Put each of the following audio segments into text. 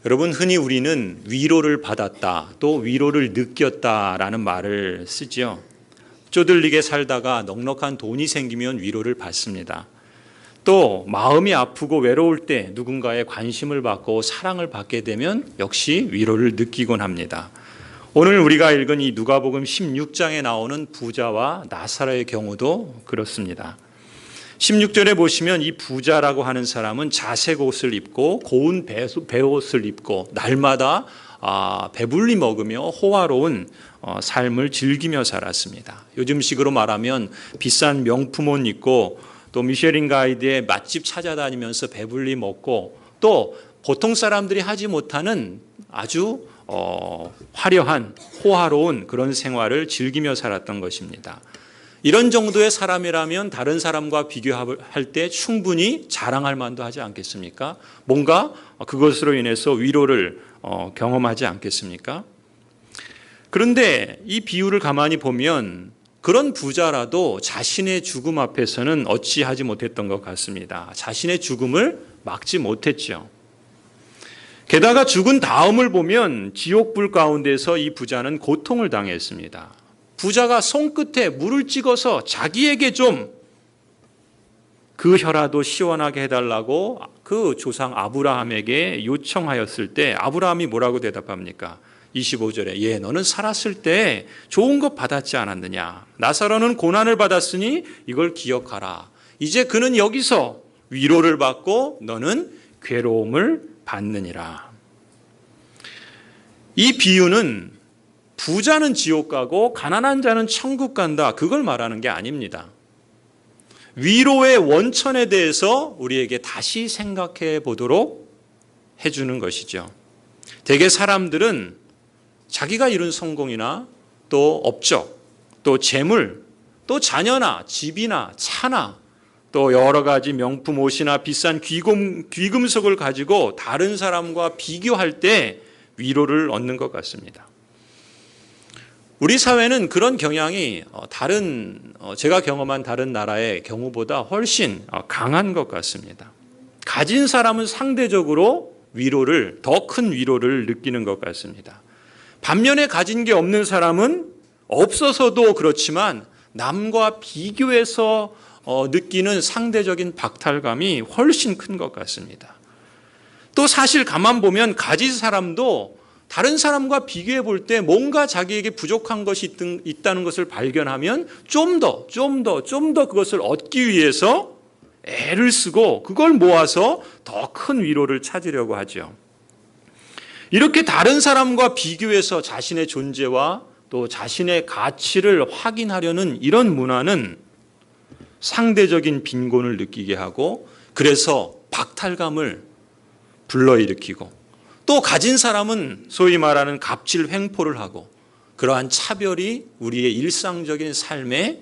여러분, 흔히 우리는 위로를 받았다, 또 위로를 느꼈다라는 말을 쓰죠. 쪼들리게 살다가 넉넉한 돈이 생기면 위로를 받습니다. 또 마음이 아프고 외로울 때 누군가의 관심을 받고 사랑을 받게 되면 역시 위로를 느끼곤 합니다. 오늘 우리가 읽은 이 누가복음 16장에 나오는 부자와 나사로의 경우도 그렇습니다. 16절에 보시면 이 부자라고 하는 사람은 자색 옷을 입고 고운 베옷을 입고 날마다 배불리 먹으며 호화로운 삶을 즐기며 살았습니다. 요즘식으로 말하면 비싼 명품 옷 입고 또 미쉐린 가이드의 맛집 찾아다니면서 배불리 먹고 또 보통 사람들이 하지 못하는 아주 화려한 호화로운 그런 생활을 즐기며 살았던 것입니다. 이런 정도의 사람이라면 다른 사람과 비교할 때 충분히 자랑할 만도 하지 않겠습니까? 뭔가 그것으로 인해서 위로를 경험하지 않겠습니까? 그런데 이 비유를 가만히 보면 그런 부자라도 자신의 죽음 앞에서는 어찌하지 못했던 것 같습니다. 자신의 죽음을 막지 못했죠. 게다가 죽은 다음을 보면 지옥불 가운데서 이 부자는 고통을 당했습니다. 부자가 손끝에 물을 찍어서 자기에게 좀 그 혀라도 시원하게 해달라고 그 조상 아브라함에게 요청하였을 때 아브라함이 뭐라고 대답합니까? 25절에 예, 너는 살았을 때 좋은 것 받았지 않았느냐? 나사로는 고난을 받았으니 이걸 기억하라. 이제 그는 여기서 위로를 받고 너는 괴로움을 받느니라. 이 비유는 부자는 지옥 가고 가난한 자는 천국 간다, 그걸 말하는 게 아닙니다. 위로의 원천에 대해서 우리에게 다시 생각해 보도록 해주는 것이죠. 대개 사람들은 자기가 이룬 성공이나 또 업적, 또 재물, 또 자녀나 집이나 차나 또 여러 가지 명품 옷이나 비싼 귀금속을 가지고 다른 사람과 비교할 때 위로를 얻는 것 같습니다. 우리 사회는 그런 경향이 제가 경험한 다른 나라의 경우보다 훨씬 강한 것 같습니다. 가진 사람은 상대적으로 더 큰 위로를 느끼는 것 같습니다. 반면에 가진 게 없는 사람은 없어서도 그렇지만 남과 비교해서 느끼는 상대적인 박탈감이 훨씬 큰 것 같습니다. 또 사실 가만 보면 가진 사람도 다른 사람과 비교해 볼 때 뭔가 자기에게 부족한 것이 있다는 것을 발견하면 좀 더 그것을 얻기 위해서 애를 쓰고 그걸 모아서 더 큰 위로를 찾으려고 하죠. 이렇게 다른 사람과 비교해서 자신의 존재와 또 자신의 가치를 확인하려는 이런 문화는 상대적인 빈곤을 느끼게 하고 그래서 박탈감을 불러일으키고 또 가진 사람은 소위 말하는 갑질 횡포를 하고 그러한 차별이 우리의 일상적인 삶에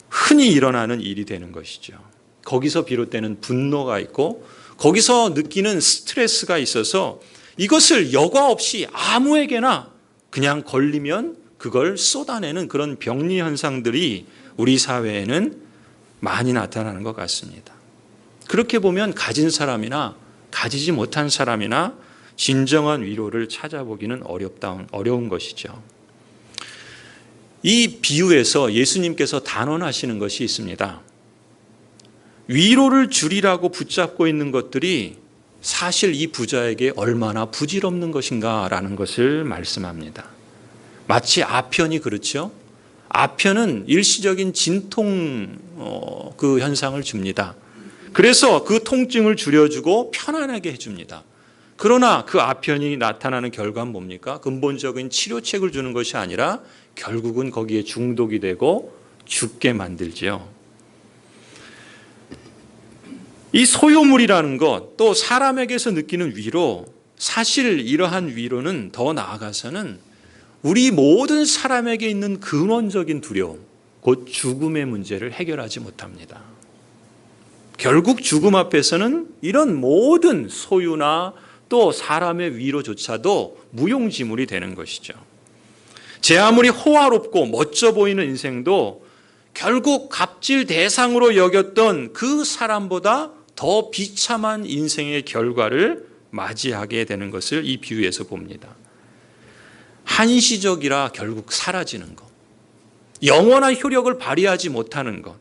흔히 일어나는 일이 되는 것이죠. 거기서 비롯되는 분노가 있고 거기서 느끼는 스트레스가 있어서 이것을 여과 없이 아무에게나 그냥 걸리면 그걸 쏟아내는 그런 병리 현상들이 우리 사회에는 많이 나타나는 것 같습니다. 그렇게 보면 가진 사람이나 가지지 못한 사람이나 진정한 위로를 찾아보기는 어려운 것이죠. 이 비유에서 예수님께서 단언하시는 것이 있습니다. 위로를 주리라고 붙잡고 있는 것들이 사실 이 부자에게 얼마나 부질없는 것인가라는 것을 말씀합니다. 마치 아편이 그렇죠. 아편은 일시적인 진통 그 현상을 줍니다. 그래서 그 통증을 줄여주고 편안하게 해줍니다. 그러나 그 아편이 나타나는 결과는 뭡니까? 근본적인 치료책을 주는 것이 아니라 결국은 거기에 중독이 되고 죽게 만들지요. 이 소유물이라는 것, 또 사람에게서 느끼는 위로, 사실 이러한 위로는 더 나아가서는 우리 모든 사람에게 있는 근원적인 두려움, 곧 죽음의 문제를 해결하지 못합니다. 결국 죽음 앞에서는 이런 모든 소유나 또 사람의 위로조차도 무용지물이 되는 것이죠. 제 아무리 호화롭고 멋져 보이는 인생도 결국 갑질 대상으로 여겼던 그 사람보다 더 비참한 인생의 결과를 맞이하게 되는 것을 이 비유에서 봅니다. 한시적이라 결국 사라지는 것, 영원한 효력을 발휘하지 못하는 것,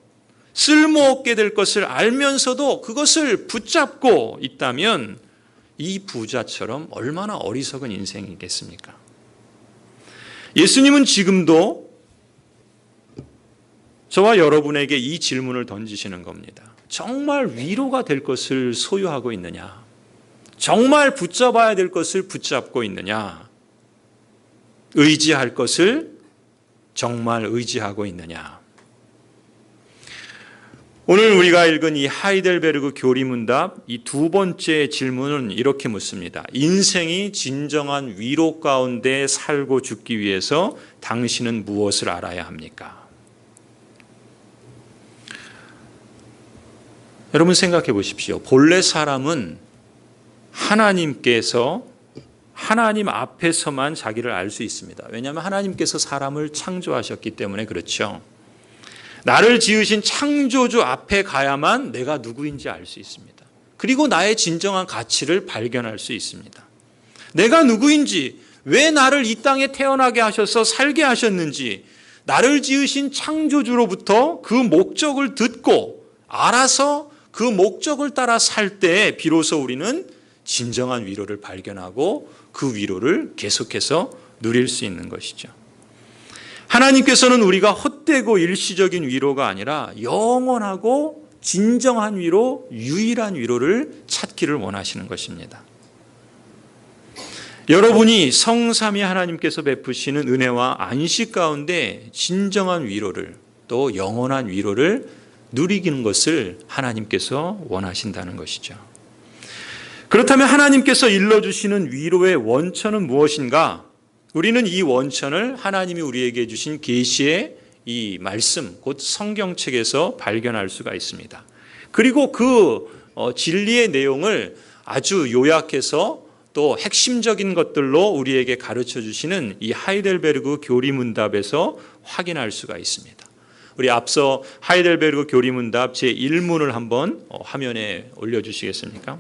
쓸모없게 될 것을 알면서도 그것을 붙잡고 있다면 이 부자처럼 얼마나 어리석은 인생이겠습니까? 예수님은 지금도 저와 여러분에게 이 질문을 던지시는 겁니다. 정말 위로가 될 것을 소유하고 있느냐? 정말 붙잡아야 될 것을 붙잡고 있느냐? 의지할 것을 정말 의지하고 있느냐? 오늘 우리가 읽은 이 하이델베르그 교리문답 이 두 번째 질문은 이렇게 묻습니다. 인생이 진정한 위로 가운데 살고 죽기 위해서 당신은 무엇을 알아야 합니까? 여러분 생각해 보십시오. 본래 사람은 하나님께서 하나님 앞에서만 자기를 알 수 있습니다. 왜냐하면 하나님께서 사람을 창조하셨기 때문에 그렇죠. 나를 지으신 창조주 앞에 가야만 내가 누구인지 알 수 있습니다. 그리고 나의 진정한 가치를 발견할 수 있습니다. 내가 누구인지, 왜 나를 이 땅에 태어나게 하셔서 살게 하셨는지, 나를 지으신 창조주로부터 그 목적을 듣고 알아서 그 목적을 따라 살 때 비로소 우리는 진정한 위로를 발견하고 그 위로를 계속해서 누릴 수 있는 것이죠. 하나님께서는 우리가 헛되고 일시적인 위로가 아니라 영원하고 진정한 위로, 유일한 위로를 찾기를 원하시는 것입니다. 여러분이 성삼위 하나님께서 베푸시는 은혜와 안식 가운데 진정한 위로를, 또 영원한 위로를 누리기는 것을 하나님께서 원하신다는 것이죠. 그렇다면 하나님께서 일러주시는 위로의 원천은 무엇인가? 우리는 이 원천을 하나님이 우리에게 주신 계시의 이 말씀, 곧 성경책에서 발견할 수가 있습니다. 그리고 그 진리의 내용을 아주 요약해서 또 핵심적인 것들로 우리에게 가르쳐 주시는 이 하이델베르그 교리문답에서 확인할 수가 있습니다. 우리 앞서 하이델베르그 교리문답 제1문을 한번 화면에 올려주시겠습니까?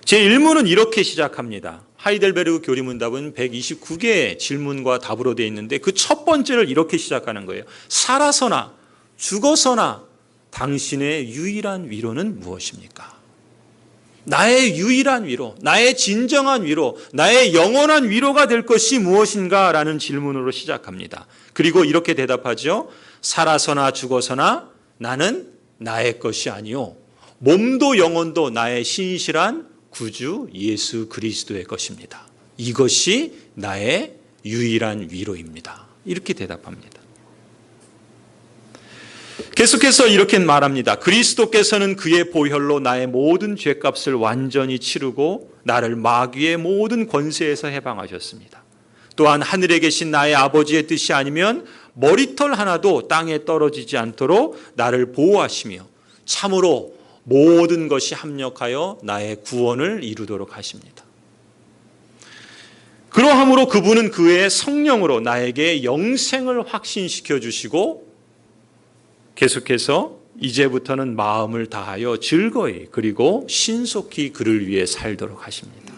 제1문은 이렇게 시작합니다. 하이델베르그 교리문답은 129개의 질문과 답으로 되어 있는데 그 첫 번째를 이렇게 시작하는 거예요. 살아서나 죽어서나 당신의 유일한 위로는 무엇입니까? 나의 유일한 위로, 나의 진정한 위로, 나의 영원한 위로가 될 것이 무엇인가? 라는 질문으로 시작합니다. 그리고 이렇게 대답하죠. 살아서나 죽어서나 나는 나의 것이 아니요 몸도 영혼도 나의 신실한 구주 예수 그리스도의 것입니다. 이것이 나의 유일한 위로입니다. 이렇게 대답합니다. 계속해서 이렇게 말합니다. 그리스도께서는 그의 보혈로 나의 모든 죄값을 완전히 치르고 나를 마귀의 모든 권세에서 해방하셨습니다. 또한 하늘에 계신 나의 아버지의 뜻이 아니면 머리털 하나도 땅에 떨어지지 않도록 나를 보호하시며 참으로 모든 것이 합력하여 나의 구원을 이루도록 하십니다. 그러함으로 그분은 그의 성령으로 나에게 영생을 확신시켜 주시고 계속해서 이제부터는 마음을 다하여 즐거이 그리고 신속히 그를 위해 살도록 하십니다.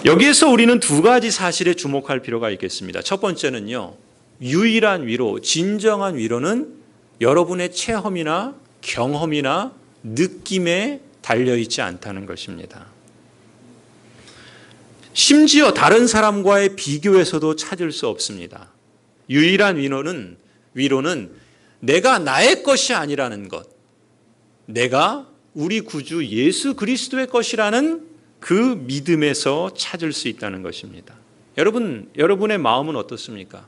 여기에서 우리는 두 가지 사실에 주목할 필요가 있겠습니다. 첫 번째는요, 유일한 위로, 진정한 위로는 여러분의 체험이나 경험이나 느낌에 달려있지 않다는 것입니다. 심지어 다른 사람과의 비교에서도 찾을 수 없습니다. 유일한 위로는 내가 나의 것이 아니라는 것, 내가 우리 구주 예수 그리스도의 것이라는 그 믿음에서 찾을 수 있다는 것입니다. 여러분의 마음은 어떻습니까?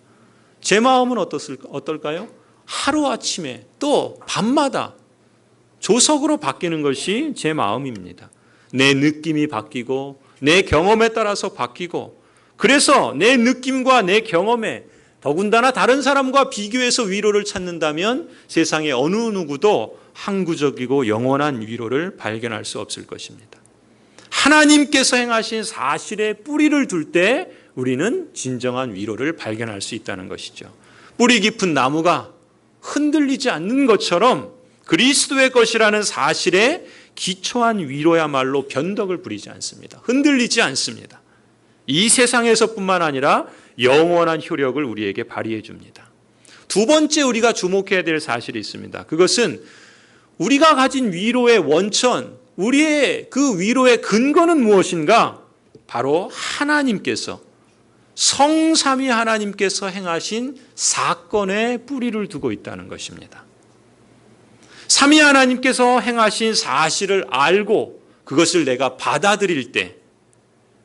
제 마음은 어떨까요? 하루아침에 또 밤마다 조석으로 바뀌는 것이 제 마음입니다. 내 느낌이 바뀌고 내 경험에 따라서 바뀌고, 그래서 내 느낌과 내 경험에 더군다나 다른 사람과 비교해서 위로를 찾는다면 세상의 어느 누구도 항구적이고 영원한 위로를 발견할 수 없을 것입니다. 하나님께서 행하신 사실에 뿌리를 둘 때 우리는 진정한 위로를 발견할 수 있다는 것이죠. 뿌리 깊은 나무가 흔들리지 않는 것처럼 그리스도의 것이라는 사실에 기초한 위로야말로 변덕을 부리지 않습니다. 흔들리지 않습니다. 이 세상에서뿐만 아니라 영원한 효력을 우리에게 발휘해 줍니다. 두 번째 우리가 주목해야 될 사실이 있습니다. 그것은 우리가 가진 위로의 원천, 우리의 그 위로의 근거는 무엇인가? 바로 하나님께서, 성삼위 하나님께서 행하신 사건에 뿌리를 두고 있다는 것입니다. 삼위 하나님께서 행하신 사실을 알고 그것을 내가 받아들일 때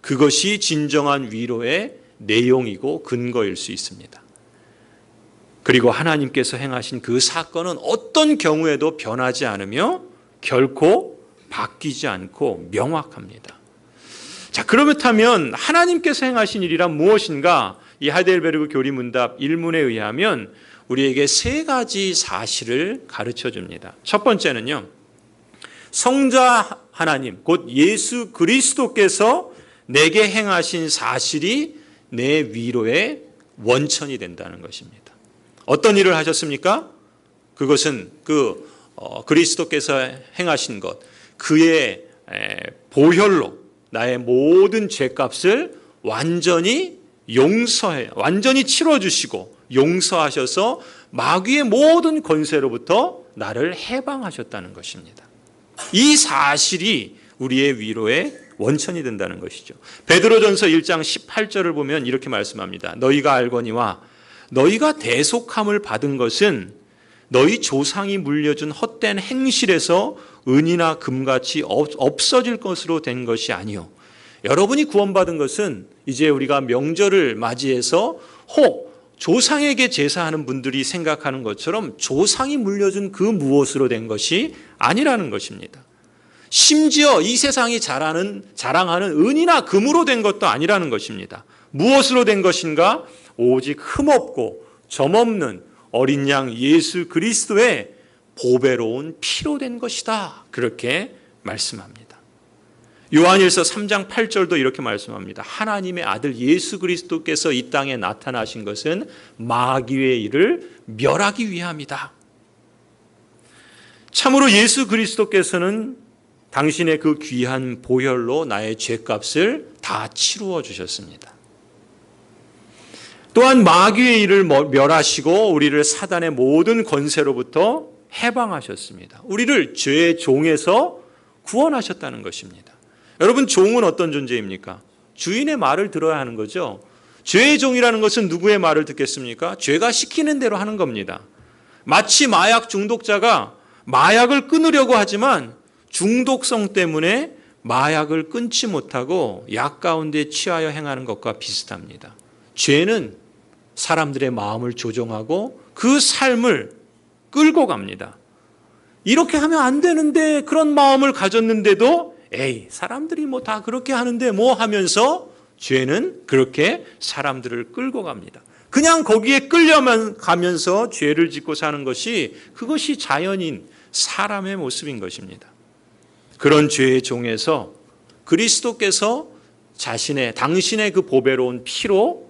그것이 진정한 위로의 내용이고 근거일 수 있습니다. 그리고 하나님께서 행하신 그 사건은 어떤 경우에도 변하지 않으며 결코 바뀌지 않고 명확합니다. 자, 그렇다면 하나님께서 행하신 일이란 무엇인가? 이 하이델베르그 교리문답 1문에 의하면 우리에게 세 가지 사실을 가르쳐 줍니다. 첫 번째는요, 성자 하나님, 곧 예수 그리스도께서 내게 행하신 사실이 내 위로의 원천이 된다는 것입니다. 어떤 일을 하셨습니까? 그것은 그리스도께서 행하신 것, 그의 보혈로 나의 모든 죄값을 완전히 치러주시고 용서하셔서 마귀의 모든 권세로부터 나를 해방하셨다는 것입니다. 이 사실이 우리의 위로의 원천이 된다는 것이죠. 베드로전서 1장 18절을 보면 이렇게 말씀합니다. 너희가 알거니와 너희가 대속함을 받은 것은 너희 조상이 물려준 헛된 행실에서 은이나 금같이 없어질 것으로 된 것이 아니요. 여러분이 구원받은 것은 이제 우리가 명절을 맞이해서 혹 조상에게 제사하는 분들이 생각하는 것처럼 조상이 물려준 그 무엇으로 된 것이 아니라는 것입니다. 심지어 이 세상이 자랑하는 은이나 금으로 된 것도 아니라는 것입니다. 무엇으로 된 것인가? 오직 흠없고 점없는 어린 양 예수 그리스도의 보배로운 피로 된 것이다. 그렇게 말씀합니다. 요한일서 3장 8절도 이렇게 말씀합니다. 하나님의 아들 예수 그리스도께서 이 땅에 나타나신 것은 마귀의 일을 멸하기 위함이다. 참으로 예수 그리스도께서는 당신의 그 귀한 보혈로 나의 죄값을 다 치루어 주셨습니다. 또한 마귀의 일을 멸하시고 우리를 사단의 모든 권세로부터 해방하셨습니다. 우리를 죄의 종에서 구원하셨다는 것입니다. 여러분, 종은 어떤 존재입니까? 주인의 말을 들어야 하는 거죠. 죄의 종이라는 것은 누구의 말을 듣겠습니까? 죄가 시키는 대로 하는 겁니다. 마치 마약 중독자가 마약을 끊으려고 하지만 중독성 때문에 마약을 끊지 못하고 약 가운데 취하여 행하는 것과 비슷합니다. 죄는 사람들의 마음을 조종하고 그 삶을 끌고 갑니다. 이렇게 하면 안 되는데 그런 마음을 가졌는데도 사람들이 뭐 다 그렇게 하는데 뭐 하면서 죄는 그렇게 사람들을 끌고 갑니다. 그냥 거기에 끌려만 가면서 죄를 짓고 사는 것이 그것이 자연인 사람의 모습인 것입니다. 그런 죄의 종에서 그리스도께서 당신의 그 보배로운 피로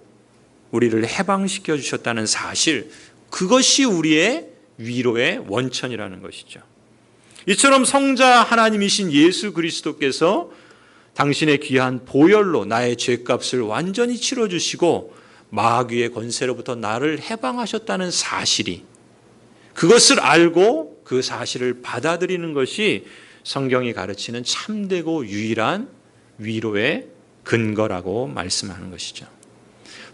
우리를 해방시켜 주셨다는 사실, 그것이 우리의 위로의 원천이라는 것이죠. 이처럼 성자 하나님이신 예수 그리스도께서 당신의 귀한 보혈로 나의 죄값을 완전히 치러주시고 마귀의 권세로부터 나를 해방하셨다는 사실이, 그것을 알고 그 사실을 받아들이는 것이 성경이 가르치는 참되고 유일한 위로의 근거라고 말씀하는 것이죠.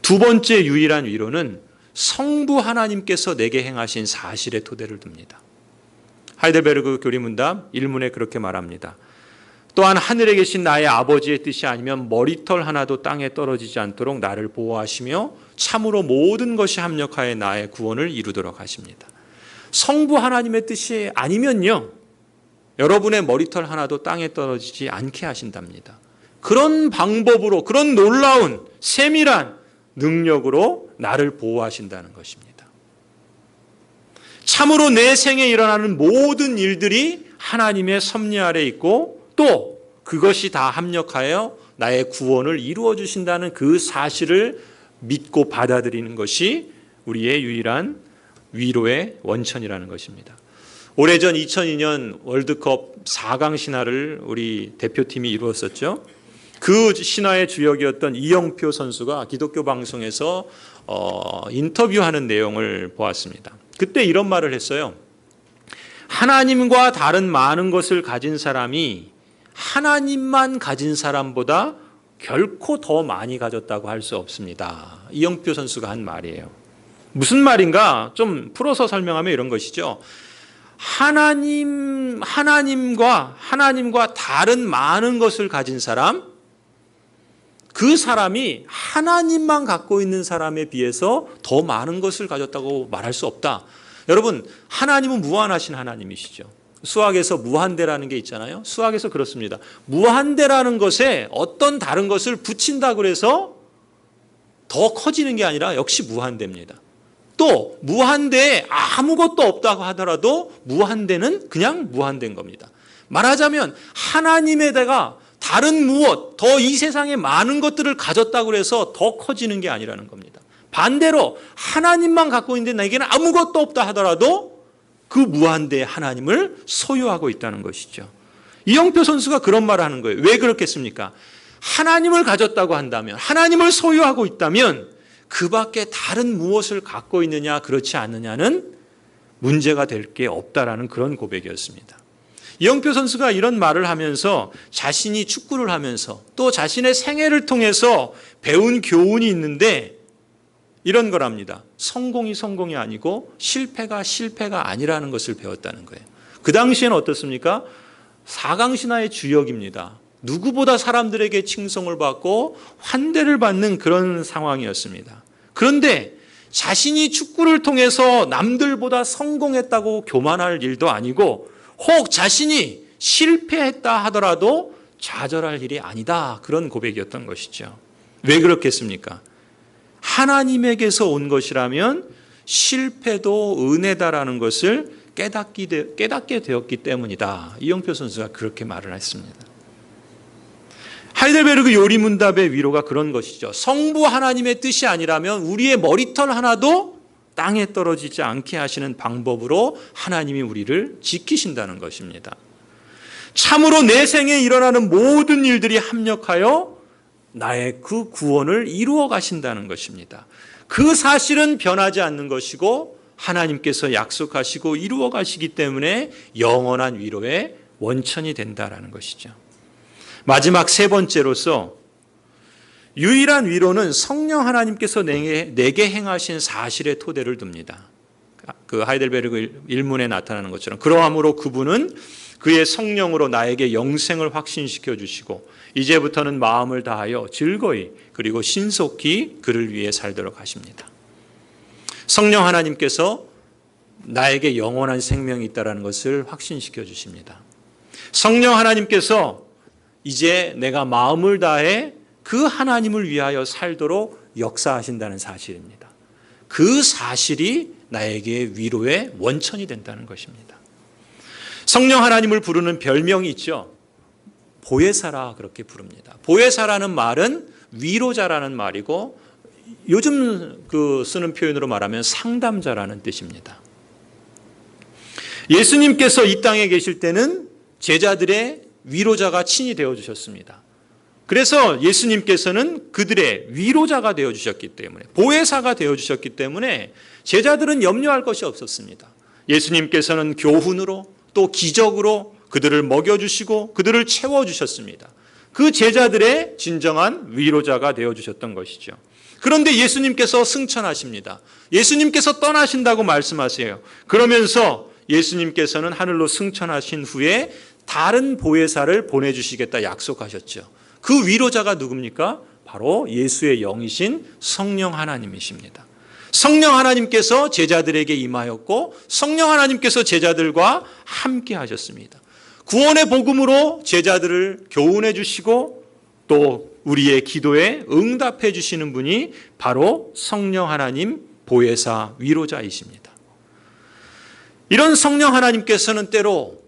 두 번째 유일한 위로는 성부 하나님께서 내게 행하신 사실에 토대를 둡니다. 하이델베르그 교리문답 1문에 그렇게 말합니다. 또한 하늘에 계신 나의 아버지의 뜻이 아니면 머리털 하나도 땅에 떨어지지 않도록 나를 보호하시며 참으로 모든 것이 합력하여 나의 구원을 이루도록 하십니다. 성부 하나님의 뜻이 아니면요, 여러분의 머리털 하나도 땅에 떨어지지 않게 하신답니다. 그런 방법으로, 그런 놀라운 세밀한 능력으로 나를 보호하신다는 것입니다. 참으로 내 생에 일어나는 모든 일들이 하나님의 섭리 아래 있고 또 그것이 다 합력하여 나의 구원을 이루어 주신다는 그 사실을 믿고 받아들이는 것이 우리의 유일한 위로의 원천이라는 것입니다. 오래전 2002년 월드컵 4강 신화를 우리 대표팀이 이루었었죠. 그 신화의 주역이었던 이영표 선수가 기독교 방송에서 인터뷰하는 내용을 보았습니다. 그때 이런 말을 했어요. 하나님과 다른 많은 것을 가진 사람이 하나님만 가진 사람보다 결코 더 많이 가졌다고 할 수 없습니다. 이영표 선수가 한 말이에요. 무슨 말인가? 좀 풀어서 설명하면 이런 것이죠. 하나님과 다른 많은 것을 가진 사람, 그 사람이 하나님만 갖고 있는 사람에 비해서 더 많은 것을 가졌다고 말할 수 없다. 여러분, 하나님은 무한하신 하나님이시죠. 수학에서 무한대라는 게 있잖아요. 수학에서 그렇습니다. 무한대라는 것에 어떤 다른 것을 붙인다고 해서 더 커지는 게 아니라 역시 무한대입니다. 또 무한대에 아무것도 없다고 하더라도 무한대는 그냥 무한대인 겁니다. 말하자면 하나님에다가 다른 무엇, 더 이 세상에 많은 것들을 가졌다고 해서 더 커지는 게 아니라는 겁니다. 반대로 하나님만 갖고 있는데 나에게는 아무것도 없다 하더라도 그 무한대의 하나님을 소유하고 있다는 것이죠. 이영표 선수가 그런 말을 하는 거예요. 왜 그렇겠습니까? 하나님을 가졌다고 한다면, 하나님을 소유하고 있다면 그 밖에 다른 무엇을 갖고 있느냐 그렇지 않느냐는 문제가 될 게 없다라는 그런 고백이었습니다. 이영표 선수가 이런 말을 하면서 자신이 축구를 하면서 또 자신의 생애를 통해서 배운 교훈이 있는데 이런 거랍니다. 성공이 아니고 실패가 아니라는 것을 배웠다는 거예요. 그 당시에는 어떻습니까? 4강 신화의 주역입니다. 누구보다 사람들에게 칭송을 받고 환대를 받는 그런 상황이었습니다. 그런데 자신이 축구를 통해서 남들보다 성공했다고 교만할 일도 아니고 혹 자신이 실패했다 하더라도 좌절할 일이 아니다. 그런 고백이었던 것이죠. 왜 그렇겠습니까? 하나님에게서 온 것이라면 실패도 은혜다라는 것을 깨닫게 되었기 때문이다. 이영표 선수가 그렇게 말을 했습니다. 하이델베르그 요리문답의 위로가 그런 것이죠. 성부 하나님의 뜻이 아니라면 우리의 머리털 하나도 땅에 떨어지지 않게 하시는 방법으로 하나님이 우리를 지키신다는 것입니다. 참으로 내 생에 일어나는 모든 일들이 합력하여 나의 그 구원을 이루어 가신다는 것입니다. 그 사실은 변하지 않는 것이고 하나님께서 약속하시고 이루어 가시기 때문에 영원한 위로의 원천이 된다는 것이죠. 마지막 세 번째로서 유일한 위로는 성령 하나님께서 내게 행하신 사실의 토대를 둡니다. 그 하이델베르그 일문에 나타나는 것처럼 그러함으로 그분은 그의 성령으로 나에게 영생을 확신시켜 주시고 이제부터는 마음을 다하여 즐거이 그리고 신속히 그를 위해 살도록 하십니다. 성령 하나님께서 나에게 영원한 생명이 있다는 것을 확신시켜 주십니다. 성령 하나님께서 이제 내가 마음을 다해 그 하나님을 위하여 살도록 역사하신다는 사실입니다. 그 사실이 나에게 위로의 원천이 된다는 것입니다. 성령 하나님을 부르는 별명이 있죠. 보혜사라 그렇게 부릅니다. 보혜사라는 말은 위로자라는 말이고 요즘 쓰는 표현으로 말하면 상담자라는 뜻입니다. 예수님께서 이 땅에 계실 때는 제자들의 위로자가 친히 되어주셨습니다. 그래서 예수님께서는 그들의 위로자가 되어주셨기 때문에 보혜사가 되어주셨기 때문에 제자들은 염려할 것이 없었습니다. 예수님께서는 교훈으로 또 기적으로 그들을 먹여주시고 그들을 채워주셨습니다. 그 제자들의 진정한 위로자가 되어주셨던 것이죠. 그런데 예수님께서 승천하십니다. 예수님께서 떠나신다고 말씀하세요. 그러면서 예수님께서는 하늘로 승천하신 후에 다른 보혜사를 보내주시겠다 약속하셨죠. 그 위로자가 누굽니까? 바로 예수의 영이신 성령 하나님이십니다. 성령 하나님께서 제자들에게 임하였고 성령 하나님께서 제자들과 함께 하셨습니다. 구원의 복음으로 제자들을 교훈해 주시고 또 우리의 기도에 응답해 주시는 분이 바로 성령 하나님 보혜사 위로자이십니다. 이런 성령 하나님께서는 때로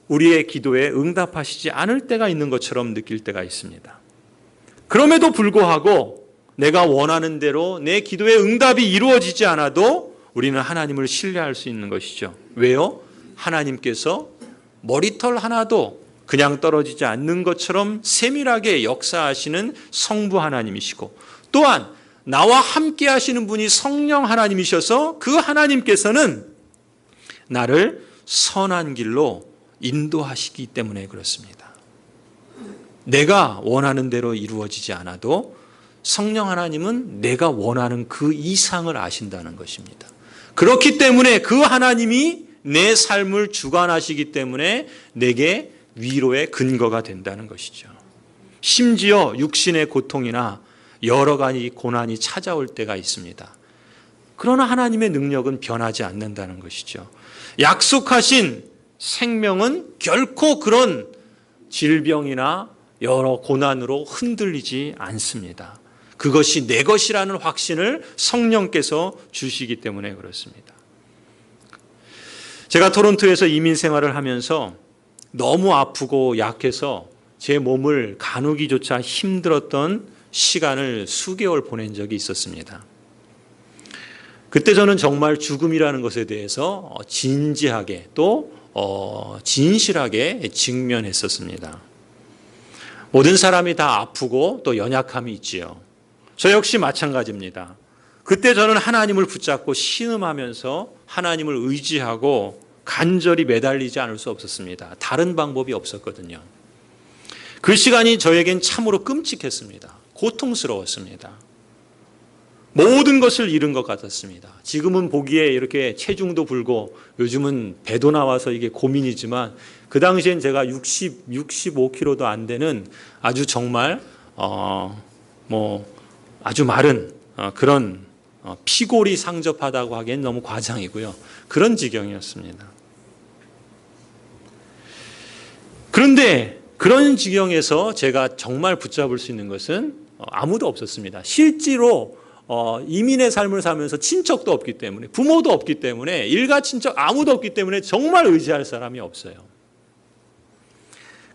우리의 기도에 응답하시지 않을 때가 있는 것처럼 느낄 때가 있습니다. 그럼에도 불구하고 내가 원하는 대로 내 기도의 응답이 이루어지지 않아도 우리는 하나님을 신뢰할 수 있는 것이죠. 왜요? 하나님께서 머리털 하나도 그냥 떨어지지 않는 것처럼 세밀하게 역사하시는 성부 하나님이시고, 또한 나와 함께 하시는 분이 성령 하나님이셔서 그 하나님께서는 나를 선한 길로 인도하시기 때문에 그렇습니다. 내가 원하는 대로 이루어지지 않아도 성령 하나님은 내가 원하는 그 이상을 아신다는 것입니다. 그렇기 때문에 그 하나님이 내 삶을 주관하시기 때문에 내게 위로의 근거가 된다는 것이죠. 심지어 육신의 고통이나 여러 가지 고난이 찾아올 때가 있습니다. 그러나 하나님의 능력은 변하지 않는다는 것이죠. 약속하신 생명은 결코 그런 질병이나 여러 고난으로 흔들리지 않습니다. 그것이 내 것이라는 확신을 성령께서 주시기 때문에 그렇습니다. 제가 토론토에서 이민 생활을 하면서 너무 아프고 약해서 제 몸을 가누기조차 힘들었던 시간을 수개월 보낸 적이 있었습니다. 그때 저는 정말 죽음이라는 것에 대해서 진지하게 또 진실하게 직면했었습니다. 모든 사람이 다 아프고 또 연약함이 있지요. 저 역시 마찬가지입니다. 그때 저는 하나님을 붙잡고 신음하면서 하나님을 의지하고 간절히 매달리지 않을 수 없었습니다. 다른 방법이 없었거든요. 그 시간이 저에겐 참으로 끔찍했습니다. 고통스러웠습니다. 모든 것을 잃은 것 같았습니다. 지금은 보기에 이렇게 체중도 불고 요즘은 배도 나와서 이게 고민이지만 그 당시엔 제가 65kg도 안 되는 아주 정말 아주 마른 그런 피골이 상접하다고 하기엔 너무 과장이고요. 그런 지경이었습니다. 그런데 그런 지경에서 제가 정말 붙잡을 수 있는 것은 아무도 없었습니다. 실제로 이민의 삶을 살면서 친척도 없기 때문에, 부모도 없기 때문에, 일가 친척 아무도 없기 때문에 정말 의지할 사람이 없어요.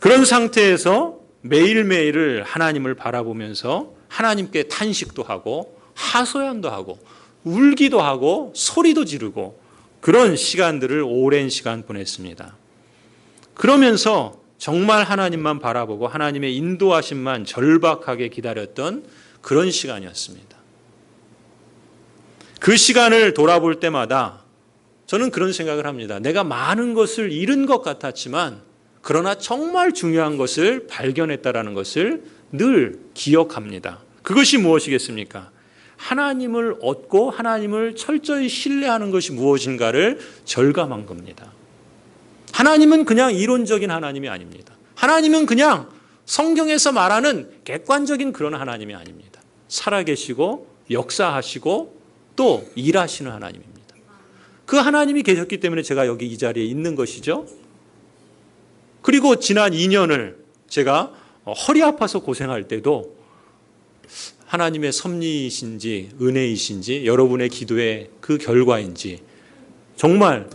그런 상태에서 매일매일을 하나님을 바라보면서 하나님께 탄식도 하고 하소연도 하고 울기도 하고 소리도 지르고 그런 시간들을 오랜 시간 보냈습니다. 그러면서 정말 하나님만 바라보고 하나님의 인도하심만 절박하게 기다렸던 그런 시간이었습니다. 그 시간을 돌아볼 때마다 저는 그런 생각을 합니다. 내가 많은 것을 잃은 것 같았지만 그러나 정말 중요한 것을 발견했다라는 것을 늘 기억합니다. 그것이 무엇이겠습니까? 하나님을 얻고 하나님을 철저히 신뢰하는 것이 무엇인가를 절감한 겁니다. 하나님은 그냥 이론적인 하나님이 아닙니다. 하나님은 그냥 성경에서 말하는 객관적인 그런 하나님이 아닙니다. 살아계시고 역사하시고 또 일하시는 하나님입니다. 그 하나님이 계셨기 때문에 제가 여기 이 자리에 있는 것이죠. 그리고 지난 2년을 제가 허리 아파서 고생할 때도 하나님의 섭리이신지 은혜이신지 여러분의 기도의 그 결과인지 정말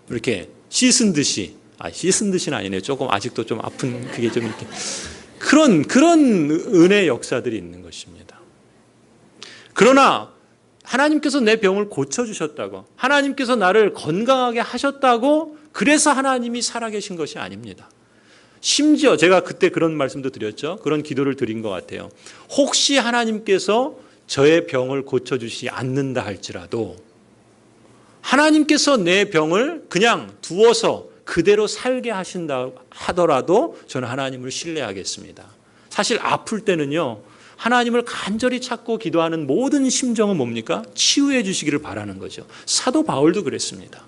이렇게 씻은 듯이는 아니네요. 조금 아직도 좀 아픈 그게 좀 이렇게 그런 은혜 역사들이 있는 것입니다. 그러나 하나님께서 내 병을 고쳐주셨다고, 하나님께서 나를 건강하게 하셨다고 그래서 하나님이 살아계신 것이 아닙니다. 심지어 제가 그때 그런 말씀도 드렸죠. 그런 기도를 드린 것 같아요. 혹시 하나님께서 저의 병을 고쳐주시지 않는다 할지라도 하나님께서 내 병을 그냥 두어서 그대로 살게 하신다 하더라도 저는 하나님을 신뢰하겠습니다. 사실 아플 때는요, 하나님을 간절히 찾고 기도하는 모든 심정은 뭡니까? 치유해 주시기를 바라는 거죠. 사도 바울도 그랬습니다.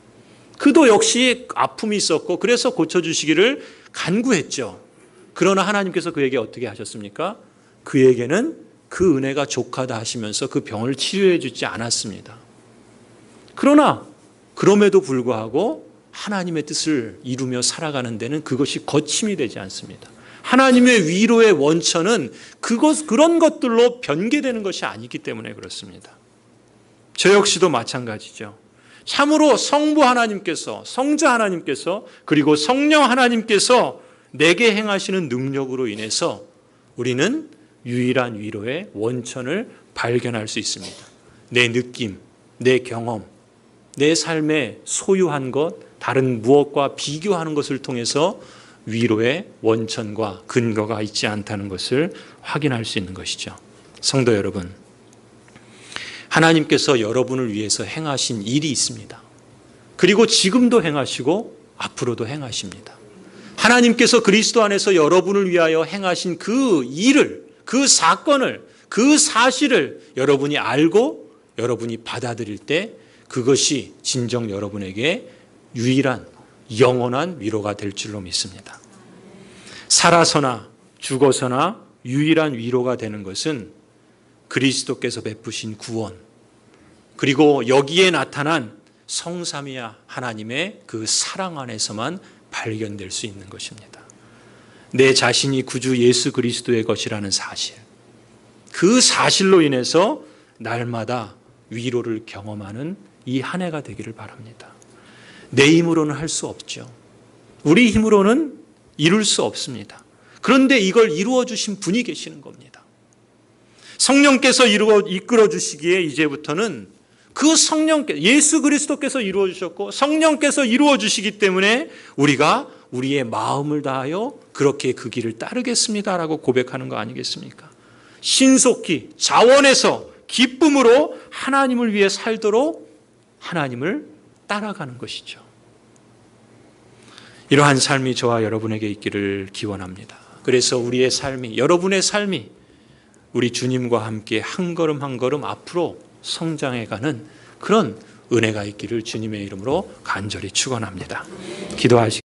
그도 역시 아픔이 있었고 그래서 고쳐주시기를 간구했죠. 그러나 하나님께서 그에게 어떻게 하셨습니까? 그에게는 그 은혜가 족하다 하시면서 그 병을 치료해 주지 않았습니다. 그러나 그럼에도 불구하고 하나님의 뜻을 이루며 살아가는 데는 그것이 거침이 되지 않습니다. 하나님의 위로의 원천은 그런 것들로 변개되는 것이 아니기 때문에 그렇습니다. 저 역시도 마찬가지죠. 참으로 성부 하나님께서, 성자 하나님께서, 그리고 성령 하나님께서 내게 행하시는 능력으로 인해서 우리는 유일한 위로의 원천을 발견할 수 있습니다. 내 느낌, 내 경험, 내 삶에 소유한 것, 다른 무엇과 비교하는 것을 통해서 위로의 원천과 근거가 있지 않다는 것을 확인할 수 있는 것이죠. 성도 여러분, 하나님께서 여러분을 위해서 행하신 일이 있습니다. 그리고 지금도 행하시고 앞으로도 행하십니다. 하나님께서 그리스도 안에서 여러분을 위하여 행하신 그 일을, 그 사건을, 그 사실을 여러분이 알고 여러분이 받아들일 때 그것이 진정 여러분에게 유일한 영원한 위로가 될 줄로 믿습니다. 살아서나 죽어서나 유일한 위로가 되는 것은 그리스도께서 베푸신 구원, 그리고 여기에 나타난 성삼위야 하나님의 그 사랑 안에서만 발견될 수 있는 것입니다. 내 자신이 구주 예수 그리스도의 것이라는 사실, 그 사실로 인해서 날마다 위로를 경험하는 이 한 해가 되기를 바랍니다. 내 힘으로는 할 수 없죠. 우리 힘으로는 이룰 수 없습니다. 그런데 이걸 이루어 주신 분이 계시는 겁니다. 성령께서 이끌어 주시기에 이제부터는 그 성령께서, 예수 그리스도께서 이루어 주셨고 성령께서 이루어 주시기 때문에 우리가 우리의 마음을 다하여 그렇게 그 길을 따르겠습니다라고 고백하는 거 아니겠습니까? 신속히 자원해서 기쁨으로 하나님을 위해 살도록 하나님을 따라가는 것이죠. 이러한 삶이 저와 여러분에게 있기를 기원합니다. 그래서 우리의 삶이, 여러분의 삶이 우리 주님과 함께 한 걸음 한 걸음 앞으로 성장해가는 그런 은혜가 있기를 주님의 이름으로 간절히 축원합니다. 기도하시겠습니다.